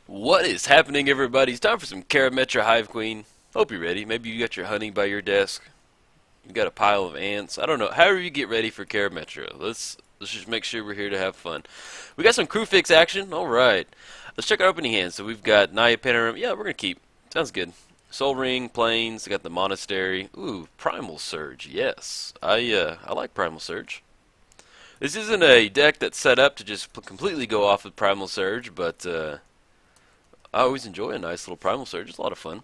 What is happening, everybody? It's time for some Karametra Hive Queen. Hope you're ready. Maybe you got your honey by your desk. You got a pile of ants. I don't know. However you get ready for Karametra. Let's just make sure we're here to have fun. We got some Kruphix action. All right. Let's check our opening hand. So we've got Naya Panorama. Yeah, we're gonna keep. Sounds good. Soul Ring, Plains. I got the Monastery. Ooh, Primal Surge. Yes, I like Primal Surge. This isn't a deck that's set up to just completely go off with Primal Surge, but I always enjoy a nice little Primal Surge. It's a lot of fun.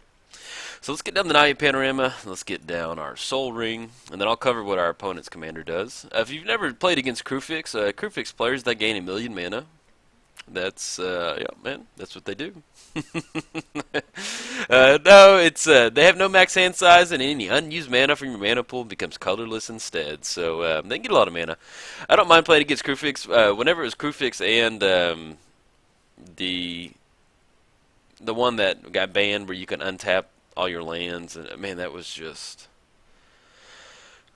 So let's get down the Naya Panorama. Let's get down our Soul Ring, and then I'll cover what our opponent's commander does. If you've never played against Kruphix, Kruphix players that gain 1,000,000 mana. That's yeah, man. That's what they do. No, it's they have no max hand size, and any unused mana from your mana pool becomes colorless instead. So they get a lot of mana. I don't mind playing against Kruphix. Whenever it was Kruphix and the one that got banned where you can untap all your lands, and man, that was just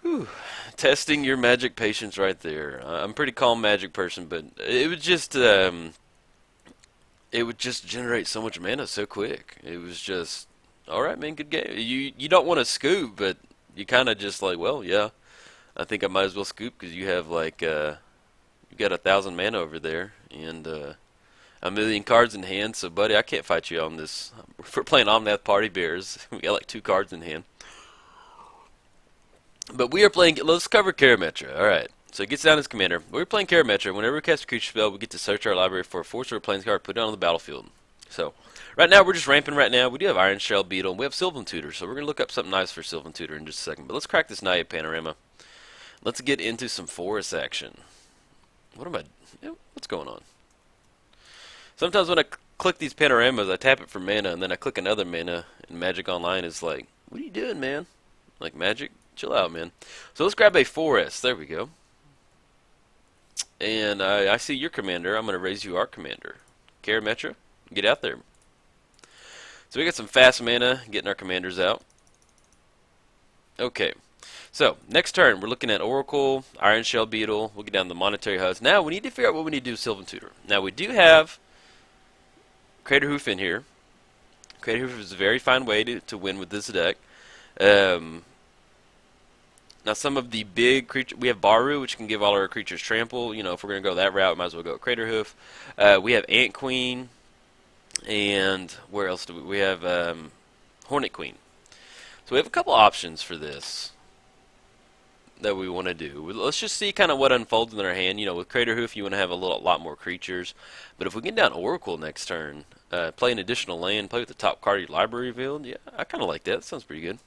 whew, testing your magic patience right there. I'm a pretty calm magic person, but it would just generate so much mana so quick. It was just all right, man. Good game. You don't want to scoop, but you kind of just like, well, yeah, I think I might as well scoop because you have like you got 1,000 mana over there and 1,000,000 cards in hand. So, buddy, I can't fight you on this. If we're playing Omnath Party Bears, we got like 2 cards in hand. But we are playing. Let's cover Karametra. All right. So it gets down as commander. We're playing Karametra. Whenever we cast a creature spell, we get to search our library for a 4-star plains card, put it on the battlefield. So right now we're just ramping. Right now we do have Iron Shell Beetle. And we have Sylvan Tutor. So we're gonna look up something nice for Sylvan Tutor in just a second. But let's crack this Naya Panorama. Let's get into some forest action. What am I? What's going on? Sometimes when I click these panoramas, I tap it for mana, and then I click another mana, and Magic Online is like, "What are you doing, man? Like Magic, chill out, man." So let's grab a forest. There we go. And I see your commander. I'm going to raise you our commander. Karametra, get out there. So we got some fast mana, getting our commanders out. Okay. So, next turn, we're looking at Oracle, Iron Shell Beetle. We'll get down to the Monetary Hubs. Now, we need to figure out what we need to do with Sylvan Tutor. Now, we do have Craterhoof in here. Craterhoof is a very fine way to win with this deck. Now, some of the big creatures, we have Baru, which can give all our creatures trample. You know, if we're going to go that route, we might as well go with Craterhoof. We have Ant Queen, and where else do we have Hornet Queen. So we have a couple options for this that we want to do. Let's just see kind of what unfolds in our hand. You know, with Craterhoof, you want to have a lot more creatures. But if we get down Oracle next turn, play an additional land, play with the top card of your library revealed, yeah, I kind of like that. Sounds pretty good.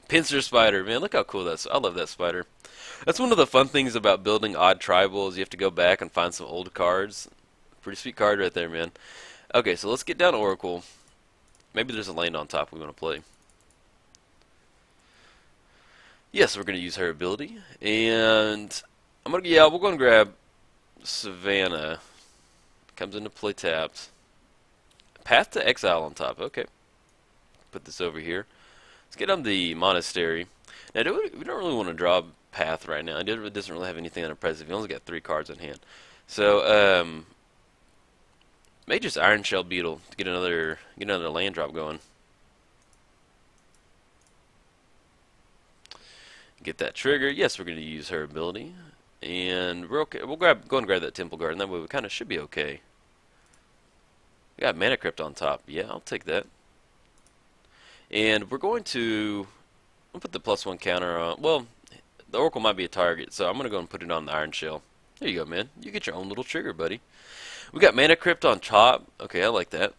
Pincer Spider, man, look how cool that is. I love that spider. That's one of the fun things about building odd tribals. You have to go back and find some old cards. Pretty sweet card right there, man. Okay, so let's get down Oracle. Maybe there's a land on top we want to play. Yes, we're going to use her ability. And I'm going to, yeah, we'll go and grab Savannah. Comes into play tapped. Path to Exile on top. Okay. Put this over here. Let's get on the Monastery. Now, we don't really want to draw Path right now. It doesn't really have anything unimpressive. We only got 3 cards in hand. So, maybe just Iron Shell Beetle to get another land drop going. Get that trigger. Yes, we're going to use her ability. And we're okay. We'll go and grab that Temple Garden. That way we kind of should be okay. We got Mana Crypt on top. Yeah, I'll take that. And we're going to I'll put the +1 counter on. Well, the Oracle might be a target, so I'm going to go and put it on the Iron Shell. There you go, man. You get your own little trigger, buddy. We got Mana Crypt on top. Okay, I like that.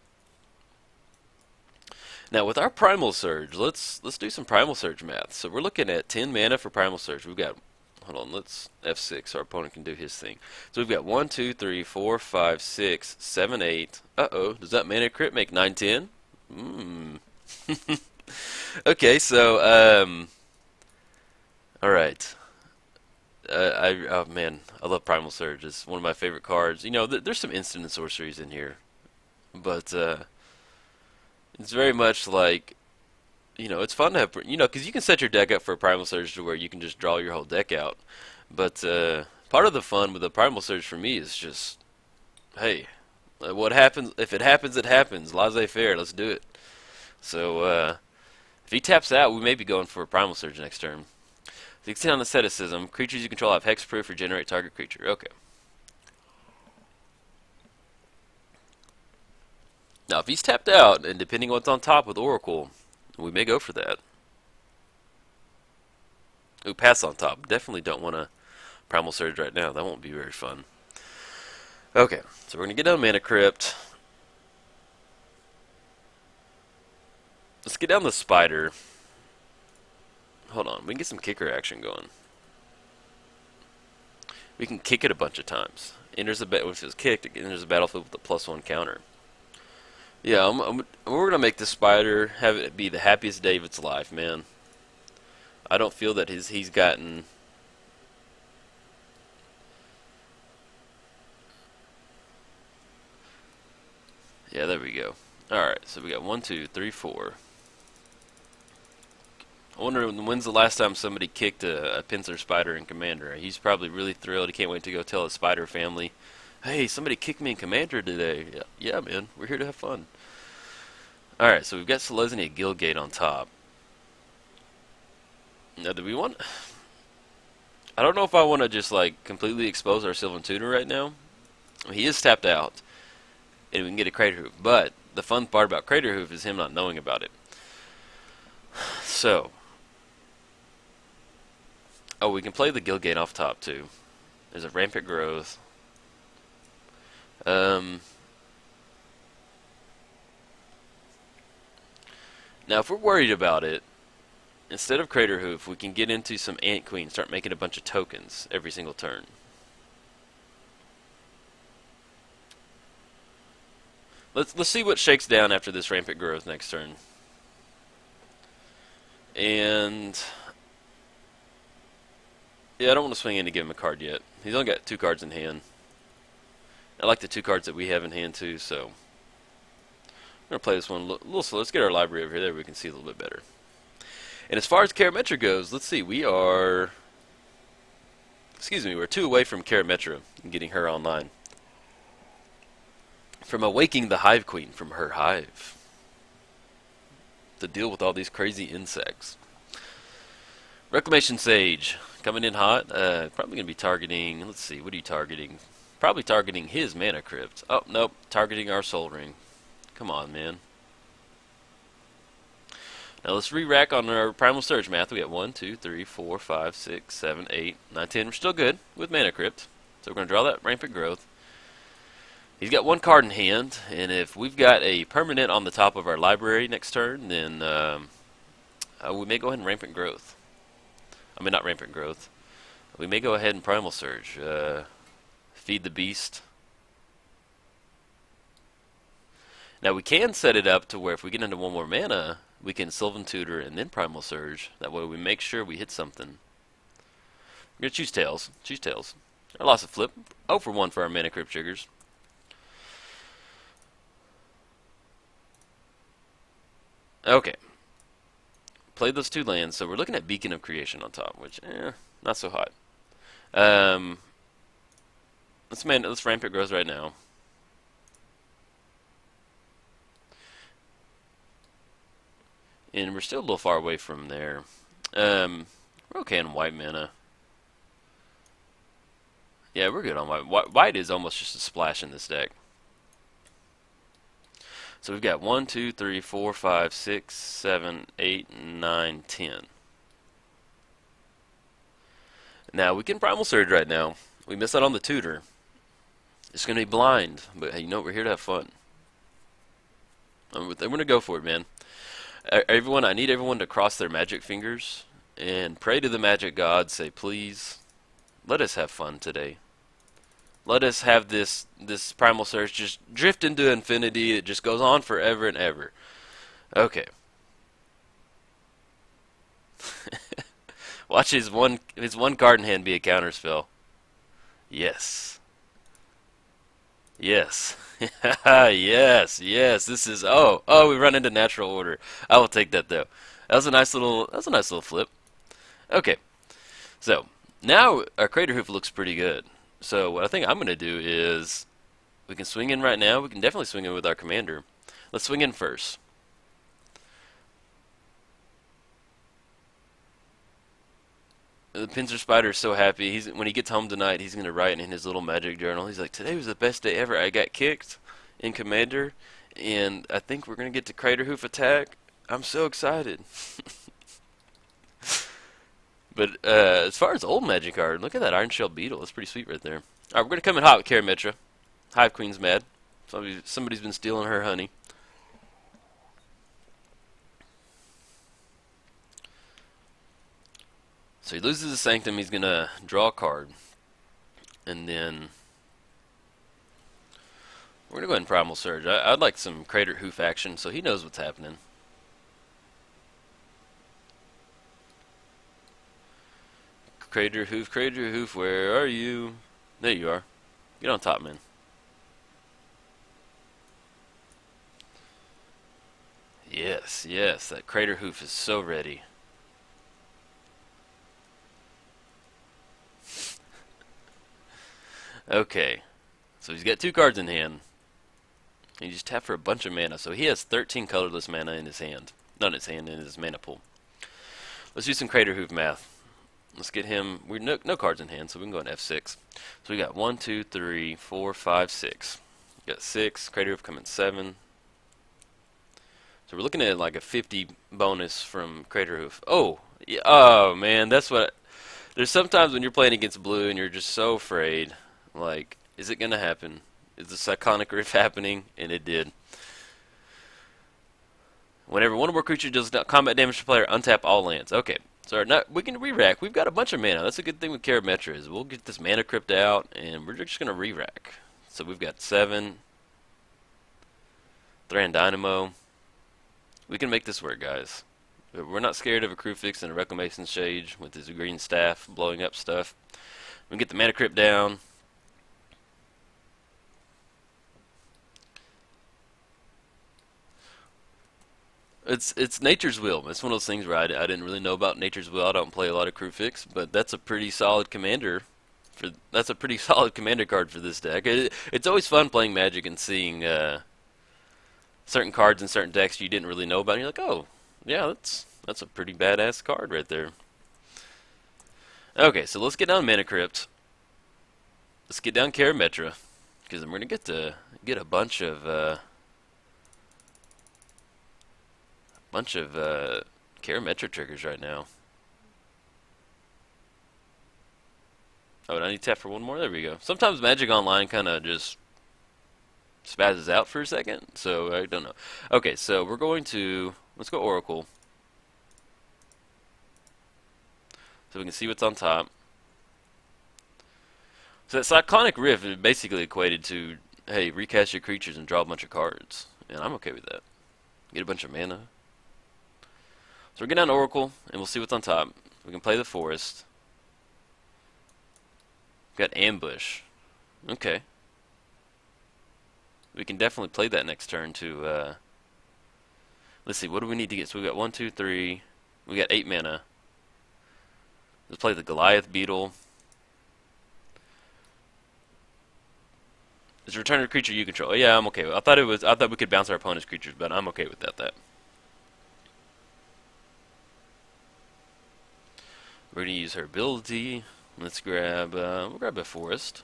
Now with our Primal Surge, let's do some Primal Surge math. So we're looking at 10 mana for Primal Surge. We've got, hold on, let's F6 so our opponent can do his thing. So we've got 1, 2, 3, 4, 5, 6, 7, 8. Uh-oh, does that Mana Crypt make 9, 10? Okay, so, alright. Oh man, I love Primal Surge. It's one of my favorite cards. You know, there's some instant and sorceries in here. But, it's very much like, you know, it's fun to have, you know, because you can set your deck up for a Primal Surge to where you can just draw your whole deck out. But part of the fun with the Primal Surge for me is just, hey, What happens? If it happens, it happens. Laissez-faire. Let's do it. So, if he taps out, we may be going for a Primal Surge next turn. To extend on asceticism, creatures you control have hexproof, regenerate target creature. Okay. Now, if he's tapped out, and depending on what's on top with Oracle, we may go for that. Ooh, pass on top. Definitely don't want to Primal Surge right now. That won't be very fun. Okay, so we're going to get down Mana Crypt. Let's get down the Spider. Hold on, we can get some kicker action going. We can kick it a bunch of times. Enters the if it's kicked, it enters the battlefield with a +1 counter. Yeah, we're gonna make the Spider have it be the happiest day of its life, man. I don't feel that he's gotten. Yeah, there we go. All right, so we got 1, 2, 3, 4. I wonder when's the last time somebody kicked a pincer spider in Commander. He's probably really thrilled. He can't wait to go tell his spider family, "Hey, somebody kicked me in Commander today." Yeah, man, we're here to have fun. All right, so we've got Selesnya Guildgate on top. Now, do we want? I don't know if I want to just like completely expose our Sylvan Tutor right now. I mean, he is tapped out, and we can get a Craterhoof. But the fun part about Craterhoof is him not knowing about it. So. Oh, we can play the Guildgate off top, too. There's a Rampant Growth. Now, if we're worried about it, instead of Craterhoof, we can get into some Ant Queen, start making a bunch of tokens every single turn. Let's see what shakes down after this Rampant Growth next turn. And... yeah, I don't want to swing in to give him a card yet. He's only got 2 cards in hand. I like the 2 cards that we have in hand too, so I'm going to play this one a little slow. Let's get our library over here. There we can see a little bit better. And as far as Karametra goes, let's see. We're 2 away from Karametra and getting her online. From awaking the Hive Queen from her hive. To deal with all these crazy insects. Reclamation Sage. Coming in hot. Probably going to be targeting... let's see, what are you targeting? Probably targeting his Mana Crypt. Oh, nope. Targeting our Soul Ring. Come on, man. Now let's re-rack on our Primal Surge math. We got 1, 2, 3, 4, 5, 6, 7, 8, 9, 10. We're still good with Mana Crypt. So we're going to draw that Rampant Growth. He's got 1 card in hand. And if we've got a permanent on the top of our library next turn, then we may go ahead and Rampant Growth. I mean, not Rampant Growth. We may go ahead and Primal Surge. Feed the Beast. Now, we can set it up to where if we get into 1 more mana, we can Sylvan Tutor and then Primal Surge. That way we make sure we hit something. We're going to choose Tails. Choose Tails. Our loss of flip. 0 for 1 for our Mana Crypt triggers. Okay. Play those 2 lands, so we're looking at Beacon of Creation on top, which, not so hot. Let's Rampant Growth right now. And we're still a little far away from there. We're okay on white mana. Yeah, we're good on white. White is almost just a splash in this deck. So we've got 1, 2, 3, 4, 5, 6, 7, 8, 9, 10. Now we can Primal Surge right now. We miss out on the tutor. It's going to be blind, but hey, you know, we're here to have fun. I'm going to go for it, man. Everyone, I need everyone to cross their magic fingers and pray to the magic gods. Say, please, let us have fun today. Let us have this Primal Surge just drift into infinity. It just goes on forever and ever. Okay. Watch his one card in hand be a counterspell. Yes. Yes. yes. This is we run into natural order. I will take that though. That was a nice little flip. Okay. So now our Craterhoof looks pretty good. So what I think I'm going to do is We can swing in right now. We can definitely swing in with our commander. Let's swing in first. The Pincer Spider is so happy. When he gets home tonight, he's going to write in his little magic journal. He's like, today was the best day ever. I got kicked in Commander, and I think we're going to get to Craterhoof attack. I'm so excited. But as far as old magic card, look at that Iron Shell Beetle. That's pretty sweet right there. Alright, we're going to come in hot with Karametra. Hive Queen's mad. Somebody's been stealing her honey. So he loses his Sanctum. He's going to draw a card. And then we're going to go ahead and Primal Surge. I'd like some Craterhoof action so he knows what's happening. Craterhoof, where are you? There you are. Get on top, man. Yes, that Craterhoof is so ready. Okay, so he's got 2 cards in hand. He just tapped for a bunch of mana, so he has 13 colorless mana in his hand. Not in his hand, in his mana pool. Let's do some Craterhoof math. Let's get him. We're no cards in hand, so we can go on F6. So we got 1, 2, 3, 4, 5, 6. We got 6. Craterhoof coming 7. So we're looking at like a 50 bonus from Craterhoof. Oh, yeah, oh man, that's what. There's sometimes when you're playing against blue and you're just so afraid. Like, is it gonna happen? Is the Cyclonic Rift happening? And it did. Whenever one or more creature does combat damage to player, untap all lands. Okay, so we can re-rack. We've got a bunch of mana. That's a good thing with Karametra is we'll get this mana crypt out and we're just gonna re-rack. So we've got 7. Thran Dynamo. We can make this work, guys. We're not scared of a Kruphix and a Reclamation Sage with his green staff blowing up stuff. We can get the mana crypt down. It's Nature's Will. It's one of those things where I didn't really know about Nature's Will. I don't play a lot of Kruphix, but that's a pretty solid commander. That's a pretty solid commander card for this deck. It's always fun playing Magic and seeing certain cards in certain decks you didn't really know about. And you're like, oh, yeah, that's a pretty badass card right there. Okay, so let's get down Mana Crypt. Let's get down Karametra, because we're gonna get a bunch of Karametra triggers right now. Oh, and I need to tap for one more. There we go. Sometimes Magic Online kind of just spazzes out for a second, so I don't know. Okay, so we're going to let's go Oracle, so we can see what's on top. So that Cyclonic Rift is basically equated to, hey, recast your creatures and draw a bunch of cards, and I'm okay with that. Get a bunch of mana. So we're getting down to Oracle, and we'll see what's on top. We can play the Forest. We've got Ambush. Okay. We can definitely play that next turn to, let's see, what do we need to get? So we got 1, 2, 3. We got 8 mana. Let's play the Goliath Beetle. It's return a creature you control. Oh, yeah, I'm okay with it. I thought we could bounce our opponent's creatures, but I'm okay with that. We're gonna use her ability. Let's grab we'll grab a Forest.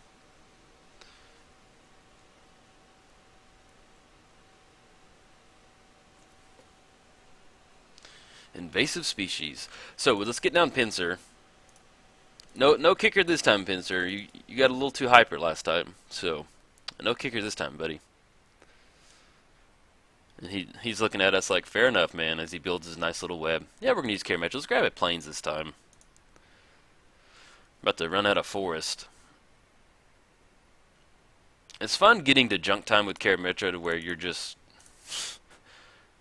Invasive species. So let's get down Pincer. No kicker this time, Pincer. You got a little too hyper last time, so no kicker this time, buddy. And he's looking at us like, fair enough, man, as he builds his nice little web. Yeah, we're gonna use Karametra. Let's grab it Plains this time. About to run out of Forest. It's fun getting to junk time with Karametra to where you're just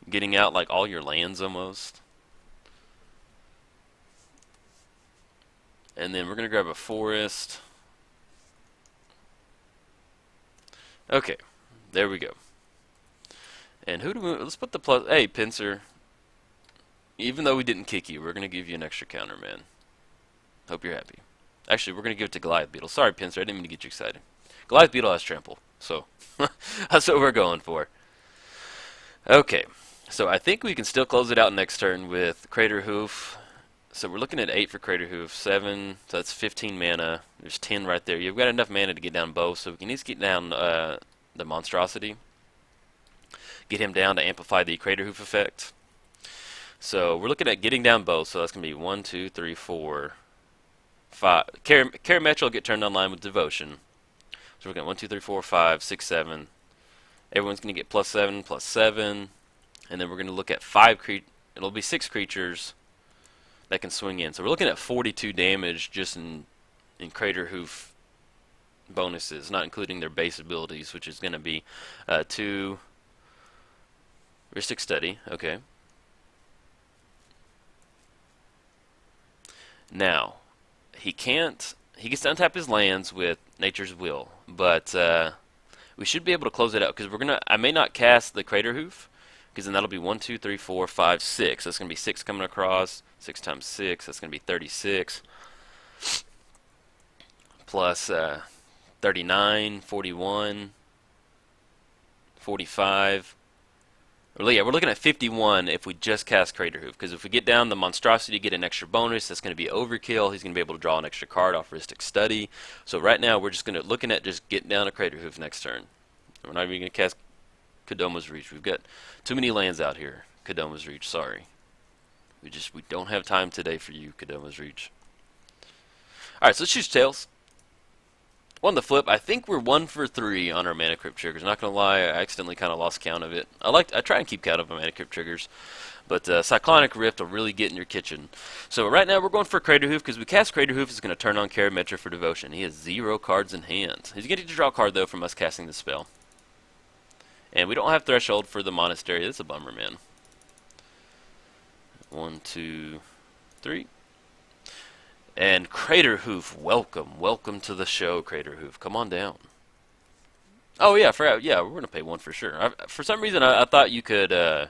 getting out like all your lands almost. And then we're gonna grab a Forest. Okay, there we go. And who do we? Let's put the plus. Hey, Pincer. Even though we didn't kick you, we're gonna give you an extra counter, man. Hope you're happy. Actually, we're gonna give it to Goliath Beetle. Sorry, Pincer, I didn't mean to get you excited. Goliath Beetle has trample. So that's what we're going for. Okay, so I think we can still close it out next turn with Craterhoof. So we're looking at 8 for Craterhoof, 7, so that's 15 mana. There's 10 right there. You've got enough mana to get down both, so we can at least get down the monstrosity. Get him down to amplify the Craterhoof effect. So we're looking at getting down both, so that's going to be 1, 2, 3, 4, 5. Karametra will get turned online with Devotion. So we're going 1, 2, 3, 4, 5, 6, 7. Everyone's going to get +7, +7. And then we're going to look at 5 it'll be 6 creatures that can swing in. So we're looking at 42 damage just in Craterhoof bonuses, not including their base abilities, which is going to be 2 Ristic Study. Okay. Now, he gets to untap his lands with Nature's Will, but we should be able to close it out because I may not cast the Craterhoof, because then that'll be 1, 2, 3, 4, 5, 6. That's going to be 6 coming across. 6 times 6, that's going to be 36. Plus 39, 41, 45. Yeah, we're looking at 51 if we just cast Craterhoof, because if we get down the monstrosity, get an extra bonus, that's going to be overkill. He's going to be able to draw an extra card off Ristic Study. So right now we're just looking at just getting down a Craterhoof next turn. We're not even going to cast Kodoma's Reach. We've got too many lands out here. Kodoma's Reach, sorry. We don't have time today for you, Kodoma's Reach. Alright, so let's choose Tails. On the flip, I think we're 1 for 3 on our Mana Crypt triggers. Not gonna lie, I accidentally kind of lost count of it. I try and keep count of my Mana Crypt triggers, but Cyclonic Rift will really get in your kitchen. So right now we're going for Craterhoof because we cast Craterhoof is going to turn on Karametra for Devotion. He has 0 cards in hand. He's getting to draw a card though from us casting the spell. And we don't have Threshold for the Monastery. That's a bummer, man. 1, 2, 3. And Craterhoof, welcome to the show, Craterhoof. Come on down. Oh yeah, I forgot. Yeah, we're gonna pay 1 for sure. For some reason, I thought you could. Our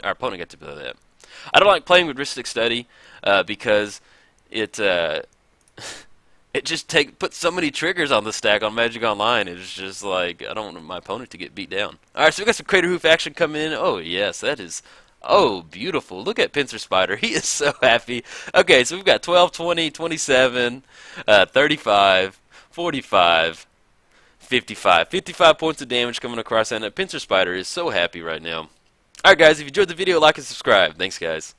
opponent got to play that. I don't like playing with Ristic Study because it it just puts so many triggers on the stack on Magic Online. It's just like I don't want my opponent to get beat down. All right, so we got some Craterhoof action coming in. Oh yes, that is. Oh, beautiful. Look at Pincer Spider. He is so happy. Okay, so we've got 12, 20, 27, 35, 45, 55. 55 points of damage coming across, and Pincer Spider is so happy right now. Alright guys, if you enjoyed the video, like and subscribe. Thanks guys.